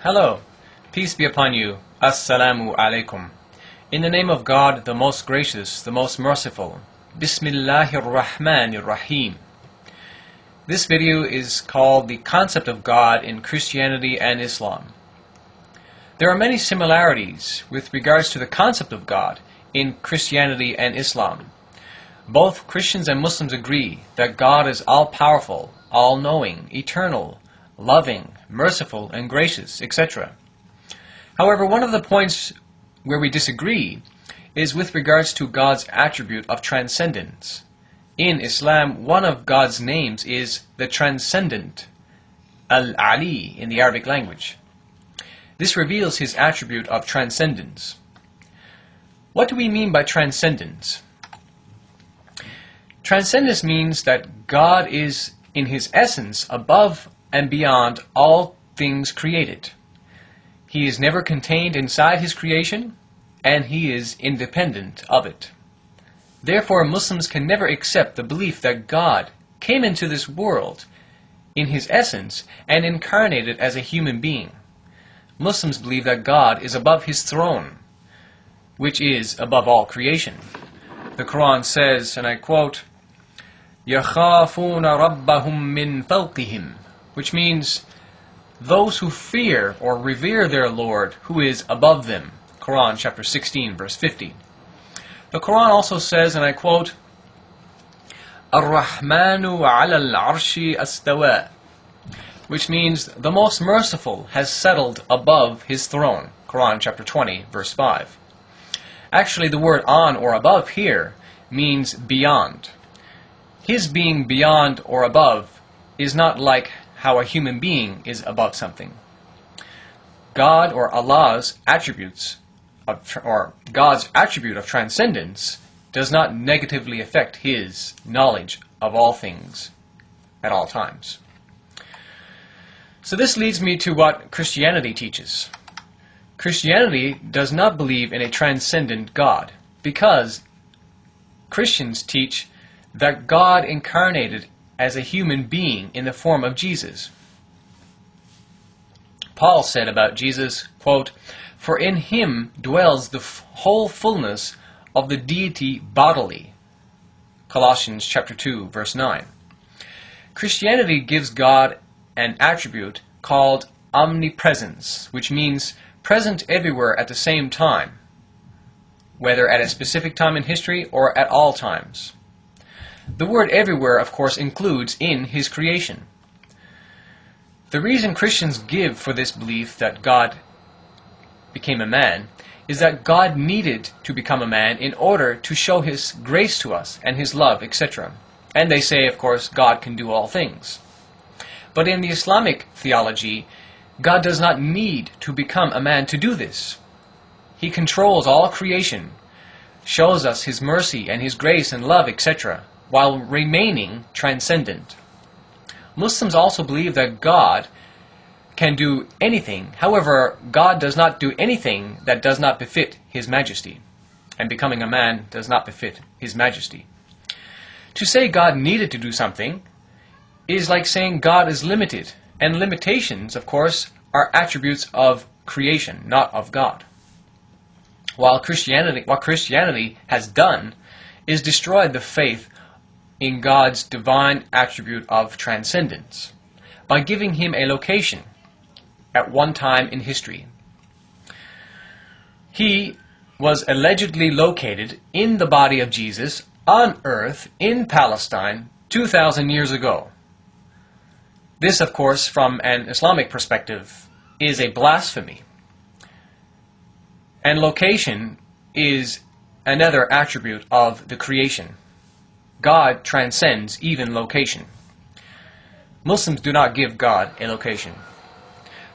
Hello, peace be upon you. Assalamu alaikum. In the name of God, the most gracious, the most merciful. Bismillahir Rahmanir Rahim. This video is called The Concept of God in Christianity and Islam. There are many similarities with regards to the concept of God in Christianity and Islam. Both Christians and Muslims agree that God is all-powerful, all-knowing, eternal, loving, merciful, and gracious, etc. However, one of the points where we disagree is with regards to God's attribute of transcendence. In Islam, one of God's names is the Transcendent, Al-Ali in the Arabic language. This reveals his attribute of transcendence. What do we mean by transcendence? Transcendence means that God is, in his essence, above and beyond all things created. He is never contained inside his creation, and he is independent of it. Therefore, Muslims can never accept the belief that God came into this world in his essence and incarnated as a human being. Muslims believe that God is above his throne, which is above all creation. The Quran says, and I quote, يَخَافُونَ رَبَّهُمْ مِنْ فَوْقِهِمْ, which means those who fear or revere their Lord who is above them. Quran chapter 16 verse 50. The Quran also says, and I quote, الرحمن على العرش استوى, which means the most merciful has settled above his throne. Quran chapter 20 verse 5. Actually, the word on or above here means beyond. His being beyond or above is not like how a human being is above something. God or Allah's attributes or God's attribute of transcendence does not negatively affect his knowledge of all things at all times. So this leads me to what Christianity teaches. Christianity does not believe in a transcendent God because Christians teach that God incarnated as a human being in the form of Jesus. Paul said about Jesus, quote, "For in him dwells the whole fullness of the deity bodily." Colossians chapter 2, verse 9. Christianity gives God an attribute called omnipresence, which means present everywhere at the same time, whether at a specific time in history or at all times. The word everywhere, of course, includes in his creation. The reason Christians give for this belief that God became a man is that God needed to become a man in order to show his grace to us and his love, etc. And they say, of course, God can do all things. But in the Islamic theology, God does not need to become a man to do this. He controls all creation, shows us his mercy and his grace and love, etc., while remaining transcendent. Muslims also believe that God can do anything. However, God does not do anything that does not befit his majesty. And becoming a man does not befit his majesty. To say God needed to do something is like saying God is limited. And limitations, of course, are attributes of creation, not of God. What Christianity has done is destroyed the faith in God's divine attribute of transcendence by giving him a location at one time in history. He was allegedly located in the body of Jesus on earth in Palestine 2,000 years ago. This, of course, from an Islamic perspective, is a blasphemy. And location is another attribute of the creation. God transcends even location. Muslims do not give God a location.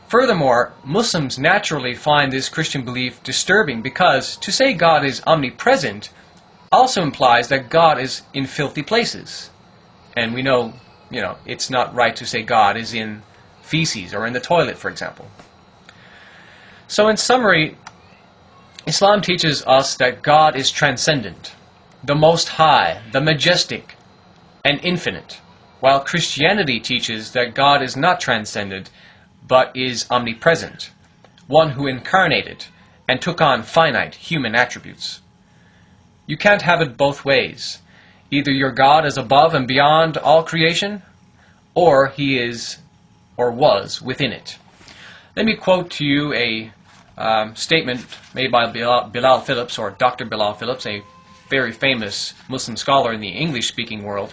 Furthermore, Muslims naturally find this Christian belief disturbing because to say God is omnipresent also implies that God is in filthy places. And we know, it's not right to say God is in feces or in the toilet, for example. So in summary, Islam teaches us that God is transcendent, the Most High, the Majestic, and infinite, while Christianity teaches that God is not transcendent, but is omnipresent, one who incarnated and took on finite human attributes. You can't have it both ways. Either your God is above and beyond all creation, or he is or was within it. Let me quote to you a statement made by Bilal Phillips, or Dr. Bilal Phillips, a very famous Muslim scholar in the English-speaking world.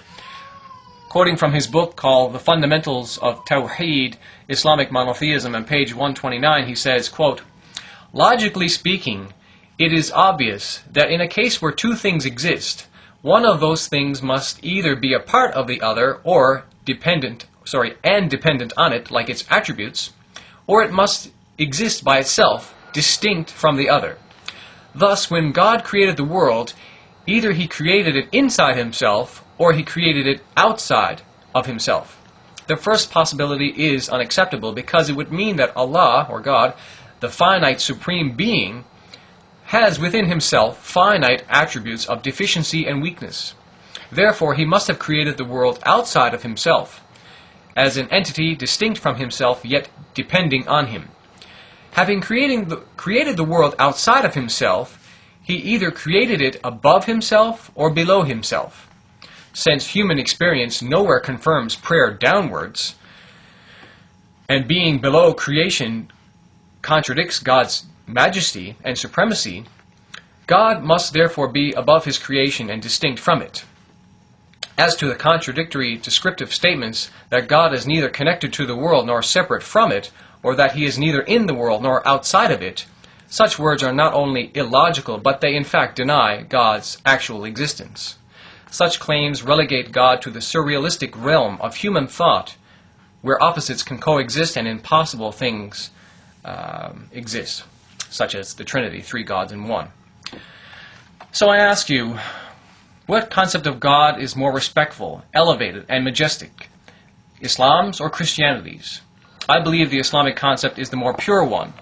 Quoting from his book called The Fundamentals of Tawheed, Islamic Monotheism, on page 129, he says, quote, "Logically speaking, it is obvious that in a case where two things exist, one of those things must either be a part of the other or dependent on it, like its attributes, or it must exist by itself, distinct from the other. Thus, when God created the world, either he created it inside himself or he created it outside of himself. The first possibility is unacceptable because it would mean that Allah, or God, the finite supreme being, has within himself finite attributes of deficiency and weakness. Therefore, he must have created the world outside of himself, as an entity distinct from himself yet depending on him. Having created the world outside of himself, he either created it above himself or below himself. Since human experience nowhere confirms prayer downwards, and being below creation contradicts God's majesty and supremacy, God must therefore be above his creation and distinct from it. As to the contradictory descriptive statements that God is neither connected to the world nor separate from it, or that he is neither in the world nor outside of it, such words are not only illogical, but they in fact deny God's actual existence. Such claims relegate God to the surrealistic realm of human thought, where opposites can coexist and impossible things exist, such as the Trinity, three gods in one. So I ask you, what concept of God is more respectful, elevated, and majestic, Islam's or Christianity's? I believe the Islamic concept is the more pure one,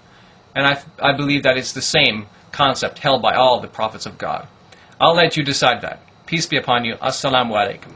and I believe that it's the same concept held by all the prophets of God. I'll let you decide that. Peace be upon you. Assalamu alaikum.